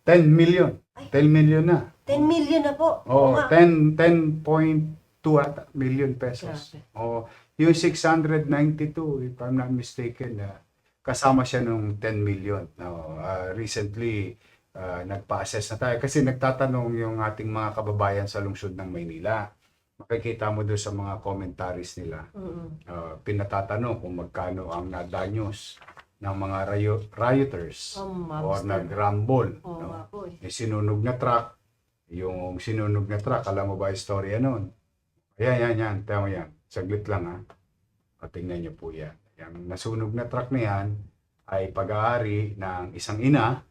10 million. Ay. 10 million na. 10 million na po. Oo, nga. 10.2 ata million pesos. Grabe. Oo, yung 692, if I'm not mistaken, kasama siya nung 10 million. Recently, nagpa-assess na tayo kasi nagtatanong yung ating mga kababayan sa lungsod ng Maynila. Makikita mo doon sa mga commentaries nila. Pinatatanong kung magkano ang nadanyos ng mga rioters or nag-rumble. Oo nga po eh. Yung sinunog na truck, alam mo ba yung storya nun? Yan. Tama yan. Saglit lang ha. O, tingnan niyo po yan. Yung nasunog na truck na yan ay pag-aari ng isang ina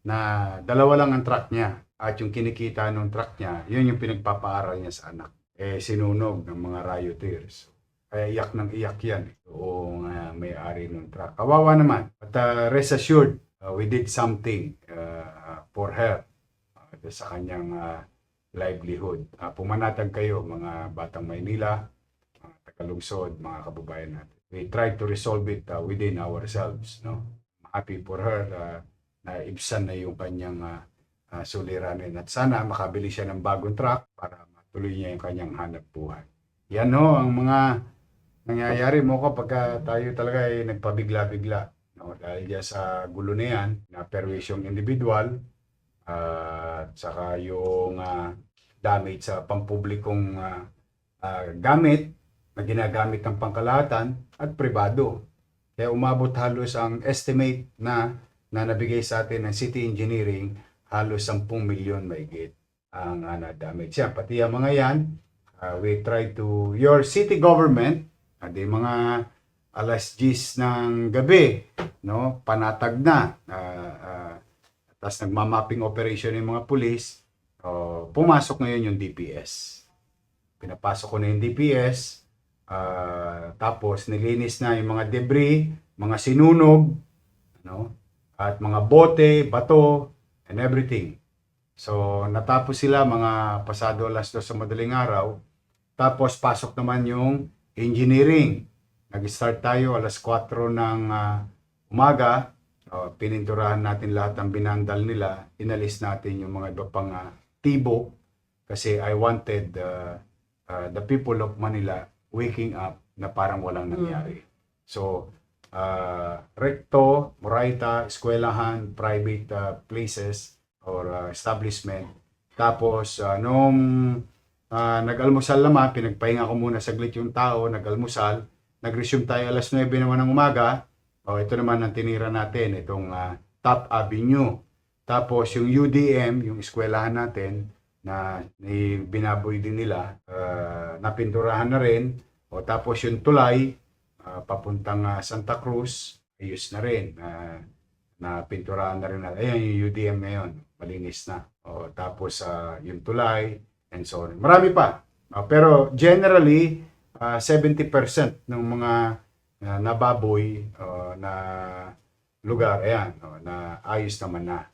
na dalawa lang ang truck niya. At yung kinikita ng truck niya, yun yung pinagpapaaral niya sa anak. Sinunog ng mga rioters. Kaya iyak ng iyak yan. Yung may-ari ng truck. Kawawa naman. But rest assured, we did something for her. Sa kanyang livelihood. Pumanatag kayo mga batang Maynila, mga tagalungsod, mga kababayan natin. We tried to resolve it within ourselves. No? Happy for her na ibsan na yung kanyang suliranin. At sana makabili siya ng bagong truck para matuloy niya yung kanyang hanap buhay. Yan ho ang mga nangyayari mo kapag tayo talaga ay nagpabigla-bigla. No? Dahil dyan sa gulo na yan, na perwisyong individual, at saka yung damage sa pampublikong gamit na ginagamit ng pangkalahatan at pribado. Kaya umabot halos ang estimate na nabigay sa atin ng City Engineering, halos 10 milyon mahigit ang na-damage. Yan, pati ang mga yan, we try to, your city government, di mga alas 10 ng gabi, no, panatag na, tapos nagmamapping operation yung mga pulis, pumasok ngayon yung DPS. Pinapasok ko na yung DPS, tapos nilinis na yung mga debris, mga sinunog, no? At mga bote, bato, and everything. So natapos sila mga pasado alas 2 sa madaling araw, tapos pasok naman yung engineering. Nag-start tayo alas 4 ng umaga, pininturahan natin lahat ng binandal nila, inalis natin yung mga iba pang tibo kasi I wanted the people of Manila waking up na parang walang nangyari. So, recto, moraita, eskwelahan, private places or establishment. Tapos, nung nag-almusal naman, pinagpahinga ko muna saglit yung tao, nag-almusal, nag-resume tayo alas 9 naman ng umaga. Ito naman ang tinira natin, itong Top Avenue. Tapos yung UDM, yung eskwelahan natin, na binaboy din nila, napinturahan na rin. Tapos yung tulay, papuntang Santa Cruz, ayos na rin. Napinturahan na rin. Ayan yung UDM ngayon, malinis na. Tapos yung tulay, and so on. Marami pa. Pero generally, 70% ng mga nababoy na lugar, ayan, na ayos naman na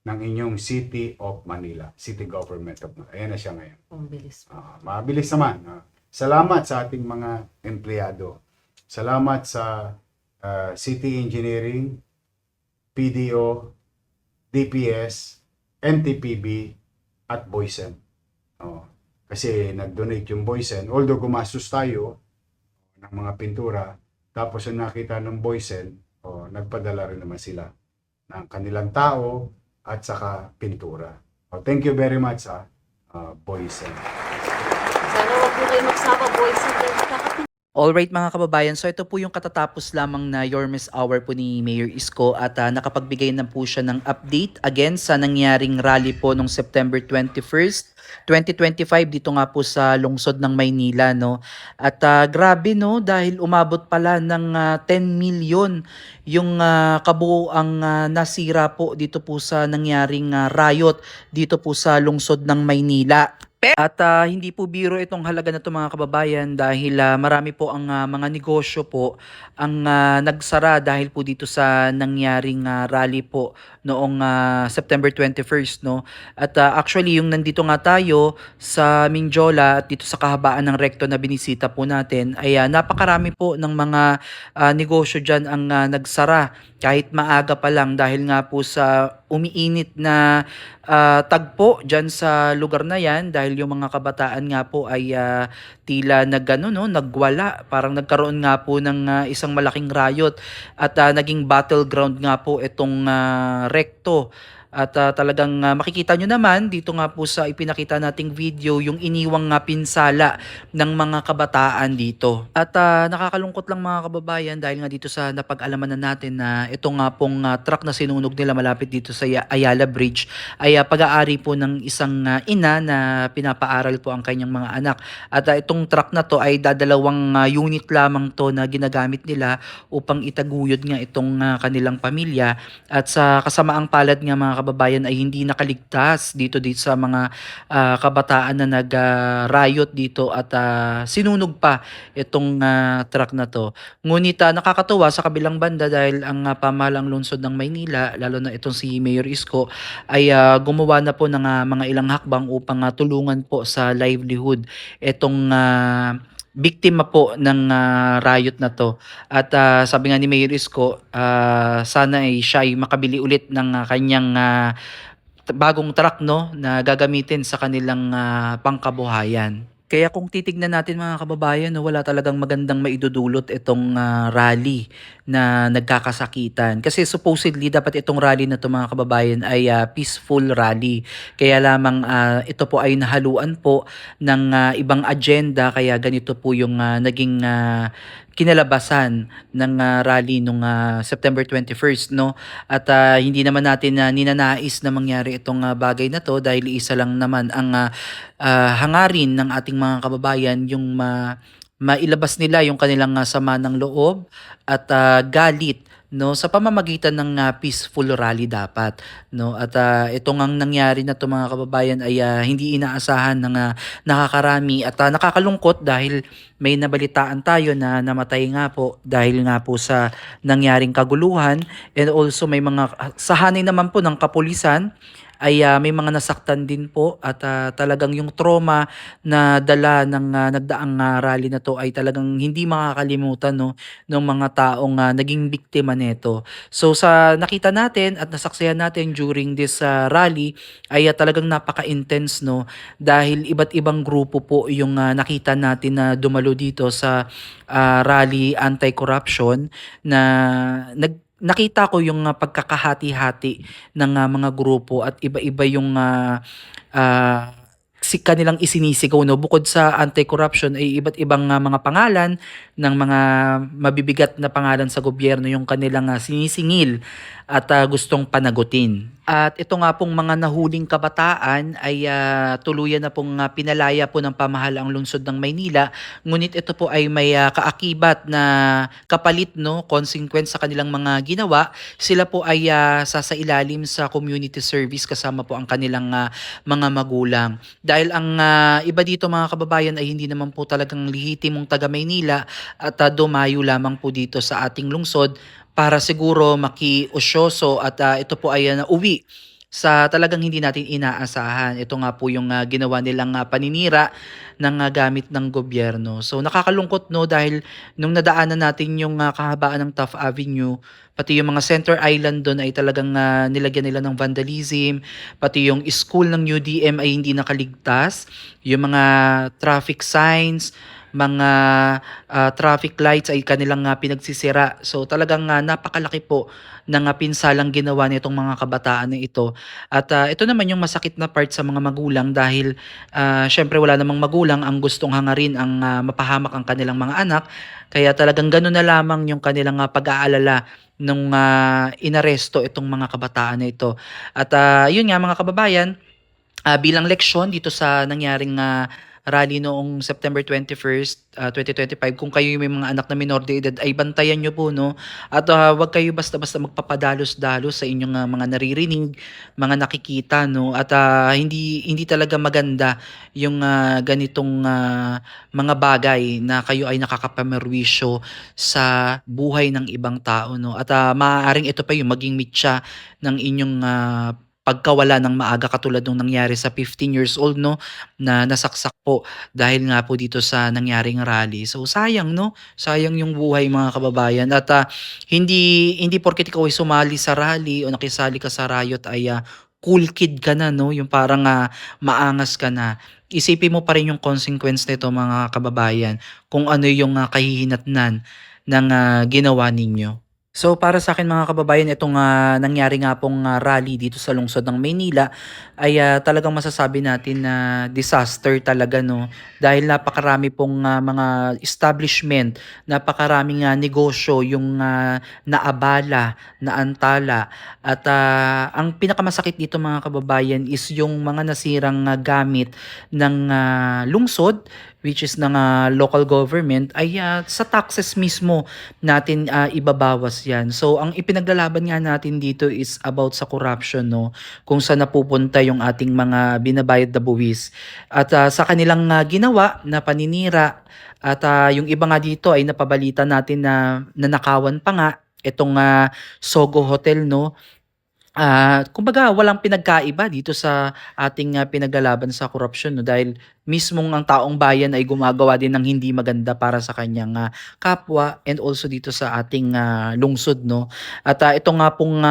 ng inyong City of Manila, City Government of Manila. Ayan na siya ngayon. Mabilis. Mabilis naman. Salamat sa ating mga empleyado. Salamat sa City Engineering, PDO, DPS, NTPB, at Boysen. Kasi nag-donate yung Boysen. Although gumastos tayo ng mga pintura, tapos yung nakita ng Boysen, nagpadala rin naman sila ng kanilang tao at saka pintura. Thank you very much, Boysen. Sana wag po kayo magsama, boys. Alright mga kababayan, so ito po yung katatapos lamang na Your Miss Hour po ni Mayor Isko at nakapagbigay na po siya ng update again sa nangyaring rally po nung September 21st, 2025 dito nga po sa lungsod ng Maynila, no. At grabe, no, dahil umabot pala ng 10 million yung kabuuang nasira po dito po sa nangyaring riot dito po sa lungsod ng Maynila. At hindi po biro itong halaga na ito mga kababayan dahil marami po ang mga negosyo po ang nagsara dahil po dito sa nangyaring rally po noong September 21st, no. At actually yung nandito nga tayo sa Minjola at dito sa kahabaan ng rekto na binisita po natin ay napakarami po ng mga negosyo dyan ang nagsara kahit maaga pa lang dahil nga po sa umiinit na tagpo dyan sa lugar na yan dahil yung mga kabataan nga po ay tila no, nagwala. Parang nagkaroon nga po ng isang malaking riot at naging battleground nga po itong Recto. At talagang makikita nyo naman dito nga po sa ipinakita nating video yung iniwang pinsala ng mga kabataan dito. At nakakalungkot lang mga kababayan dahil nga dito sa napag-alaman na natin na ito nga pong truck na sinunog nila malapit dito sa Ayala Bridge ay pag-aari po ng isang ina na pinapaaral po ang kanyang mga anak. At itong truck na to ay dadalawang unit lamang to na ginagamit nila upang itaguyod nga itong kanilang pamilya. At sa kasamaang palad nga mga kababayan ay hindi nakaligtas dito sa mga kabataan na nag-riot dito at sinunog pa itong truck na to. Ngunit nakakatuwa sa kabilang banda dahil ang pamahalang lungsod ng Maynila, lalo na itong si Mayor Isko, ay gumawa na po ng mga ilang hakbang upang tulungan po sa livelihood itong biktima po ng riot na to. At sabi nga ni Mayor Isko, sana ay siya ay makabili ulit ng kanyang bagong truck no na gagamitin sa kanilang pangkabuhayan. Kaya kung titignan natin mga kababayan, no, wala talagang magandang maidudulot itong rally na nagkakasakitan. Kasi supposedly dapat itong rally na to mga kababayan ay peaceful rally. Kaya lamang ito po ay nahaluan po ng ibang agenda kaya ganito po yung naging kinalabasan ng rally nung September 21st no. At hindi naman natin ninanais na mangyari itong bagay na to dahil isa lang naman ang hangarin ng ating mga kababayan yung mailabas nila yung kanilang sama ng loob at galit no sa pamamagitan ng peaceful rally dapat no. At ito ngang nangyari na to mga kababayan ay hindi inaasahan ng nakakarami at nakakalungkot dahil may nabalitaan tayo na namatay nga po dahil nga po sa nangyaring kaguluhan, and also may mga sa hanay naman po ng kapulisan ay may mga nasaktan din po at talagang yung trauma na dala ng nagdaang rally na to ay talagang hindi makakalimutan no ng mga taong naging biktima nito. So sa nakita natin at nasaksihan natin during this rally ay talagang napaka-intense no dahil iba't ibang grupo po yung nakita natin na dumalo dito sa rally anti-corruption na nakita ko yung pagkakahati-hati ng mga grupo at iba-iba yung si kanilang isinisigaw no bukod sa anti-corruption ay iba't ibang mga pangalan ng mga mabibigat na pangalan sa gobyerno yung kanilang sinisingil at gustong panagutin. At ito nga pong mga nahuling kabataan ay tuluyan na pong pinalaya po ng pamahalaang lungsod ng Maynila. Ngunit ito po ay may kaakibat na kapalit no, consequence sa kanilang mga ginawa. Sila po ay sasailalim sa community service kasama po ang kanilang mga magulang. Dahil ang iba dito mga kababayan ay hindi naman po talagang lihitimong taga Maynila at dumayo lamang po dito sa ating lungsod para siguro makiusyoso at ito po ay nauwi sa talagang hindi natin inaasahan. Ito nga po yung ginawa nilang paninira ng gamit ng gobyerno. So nakakalungkot no dahil nung nadaanan natin yung kahabaan ng Taft Avenue, pati yung mga Center Island doon ay talagang nilagyan nila ng vandalism, pati yung school ng UDM ay hindi nakaligtas, yung mga traffic signs, mga traffic lights ay kanilang pinagsisira. So talagang napakalaki po ng pinsalang ginawa nitong mga kabataan na ito. At ito naman yung masakit na part sa mga magulang dahil syempre wala namang magulang ang gustong hangarin ang mapahamak ang kanilang mga anak. Kaya talagang gano'n na lamang yung kanilang pag-aalala nung inaresto itong mga kabataan na ito. At yun nga mga kababayan, bilang leksyon dito sa nangyaring rally noong September 21st, 2025, kung kayo may mga anak na minor de edad ay bantayan nyo po no at wag kayo basta-basta magpapadalos-dalos sa inyong mga naririnig, mga nakikita no at hindi talaga maganda yung ganitong mga bagay na kayo ay nakakapamerwisyo sa buhay ng ibang tao no at maaaring ito pa yung maging mitya ng inyong pagkawala ng maaga katulad nung nangyari sa 15 years old, no, na nasaksak po dahil nga po dito sa nangyaring rally. So sayang, no, sayang yung buhay mga kababayan. At hindi porket ikaw ay sumali sa rally o nakisali ka sa riot ay cool kid ka na, no, yung parang maangas ka na. Isipin mo pa rin yung consequence nito mga kababayan, kung ano yung kahihinatnan ng ginawa ninyo. So para sa akin mga kababayan, itong nangyari nga pong rally dito sa lungsod ng Maynila ay talagang masasabi natin na disaster talaga, no. Dahil napakarami pong mga establishment, napakaraming negosyo yung naabala, naantala. At ang pinakamasakit dito mga kababayan is yung mga nasirang gamit ng lungsod, which is ng local government, ay sa taxes mismo natin ibabawas yan. So ang ipinaglalaban nga natin dito is about sa corruption, no, kung saan napupunta yung ating mga binabayad na buwis. At sa kanilang ginawa na paninira, at yung iba nga dito ay napabalita natin na nanakawan pa nga itong Sogo Hotel, no. Kumbaga walang pinagkaiba dito sa ating pinaglalaban sa korupsyon, no, dahil mismong ang taong bayan ay gumagawa din ng hindi maganda para sa kanyang kapwa and also dito sa ating lungsod, no. At ito nga pong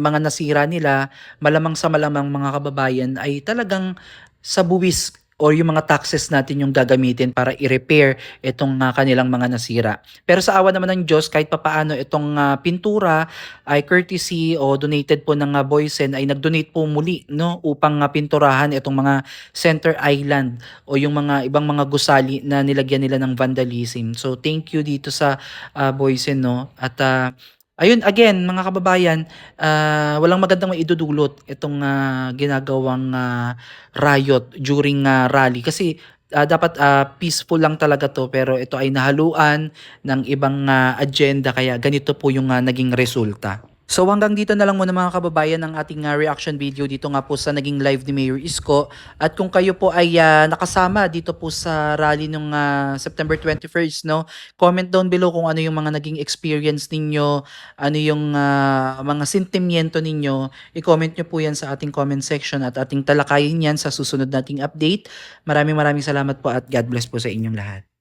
mga nasira nila, malamang sa malamang mga kababayan ay talagang sa buwis or yung mga taxes natin yung gagamitin para i-repair itong kanilang mga nasira. Pero sa awa naman ng Diyos, kahit papaano itong pintura ay courtesy o donated po ng Boysen, ay nag-donate po muli, no, upang pinturahan itong mga center island o yung mga ibang mga gusali na nilagyan nila ng vandalism. So thank you dito sa Boysen, no. At ayun, again mga kababayan, walang magandang maidudulot itong ginagawang riot during rally, kasi dapat peaceful lang talaga to, pero ito ay nahaluan ng ibang agenda, kaya ganito po yung naging resulta. So hanggang dito na lang muna mga kababayan ang ating reaction video dito nga po sa naging live ni Mayor Isko. At kung kayo po ay nakasama dito po sa rally nung September 21st, no, comment down below kung ano yung mga naging experience ninyo, ano yung mga sentimiento ninyo. I-comment nyo po yan sa ating comment section at ating talakayin yan sa susunod nating update. Maraming salamat po at God bless po sa inyong lahat.